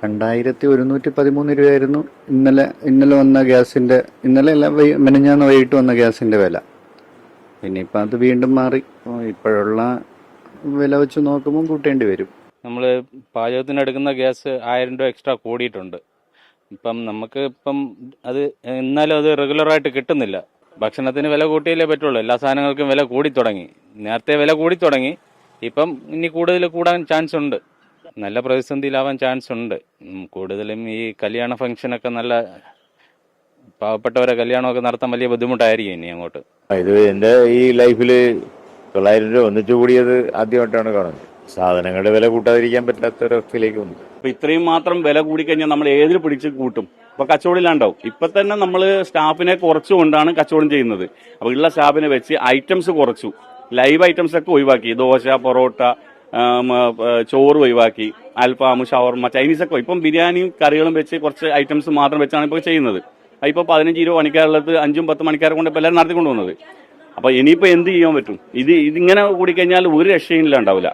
2113 രൂപയായിരുന്നു ഇന്നലെ വന്ന ഗ്യാസിന്റെ, ഇന്നലെ അല്ല മെനഞ്ഞാന്ന് വൈകിട്ട് വന്ന ഗ്യാസിന്റെ വില. പിന്നെ ഇപ്പം അത് വീണ്ടും മാറി. ഇപ്പോഴുള്ള വില വെച്ച് നോക്കുമ്പോൾ കൂട്ടേണ്ടി വരും. നമ്മൾ പാചകത്തിന് എടുക്കുന്ന ഗ്യാസ് 1000 രൂപ എക്സ്ട്രാ കൂടിയിട്ടുണ്ട്. നമുക്ക് അത് എന്നാലും അത് റെഗുലറായിട്ട് കിട്ടുന്നില്ല. ഭക്ഷണത്തിന് വില കൂട്ടിയല്ലേ പറ്റുള്ളൂ. എല്ലാ സാധനങ്ങൾക്കും വില കൂടി തുടങ്ങി. നേരത്തെ വില കൂടി തുടങ്ങി, ഇപ്പം ഇനി കൂടുതൽ കൂടാൻ ചാൻസ് ഉണ്ട്. നല്ല പ്രതിസന്ധിയിലാവാൻ ചാൻസ് ഉണ്ട്. കൂടുതലും ഈ കല്യാണ ഫംഗ്ഷനൊക്കെ, നല്ല പാവപ്പെട്ടവരെ കല്യാണമൊക്കെ നടത്താൻ വലിയ ബുദ്ധിമുട്ടായിരിക്കും ഇനി അങ്ങോട്ട്. ഇത് എൻ്റെ ഈ ലൈഫില് 900 രൂപ ഒന്നിച്ചു കൂടിയത് ആദ്യമായിട്ടാണ് കാണുന്നത്. സാധനങ്ങളുടെ വില കൂട്ടാതിരിക്കാൻ പറ്റാത്തൊരവസ്ഥയിലേക്ക് വന്നു. അപ്പൊ ഇത്രയും മാത്രം വില കൂടിക്കഴിഞ്ഞാൽ നമ്മൾ ഏതിൽ പിടിച്ച് കൂട്ടും? അപ്പൊ കച്ചവടം ഇല്ലാണ്ടാവും. ഇപ്പൊ തന്നെ നമ്മൾ സ്റ്റാഫിനെ കുറച്ചുകൊണ്ടാണ് കച്ചവടം ചെയ്യുന്നത്. അപ്പൊ ഉള്ള സ്റ്റാഫിനെ വെച്ച് ഐറ്റംസ് കുറച്ചു, ലൈവ് ഐറ്റംസ് ഒക്കെ ഒഴിവാക്കി. ദോശ, പൊറോട്ട, ചോറ് ഒഴിവാക്കി, അൽഫാം, ഷവർമ, ചൈനീസൊക്കെ. ഇപ്പം ബിരിയാണിയും കറികളും വെച്ച് കുറച്ച് ഐറ്റംസ് മാത്രം വെച്ചാണ് ഇപ്പോൾ ചെയ്യുന്നത്. ഇപ്പൊ 15-20 മണിക്കാരുള്ളത് 5-10 മണിക്കാരെ കൊണ്ട് ഇപ്പൊ എല്ലാവരും നടത്തിക്കൊണ്ടു പോകുന്നത്. അപ്പൊ ഇനിയിപ്പോ എന്ത് ചെയ്യാൻ പറ്റും? ഇതിങ്ങനെ കൂടിക്കഴിഞ്ഞാൽ ഒരു രക്ഷയും ഇല്ലാണ്ടാവില്ല.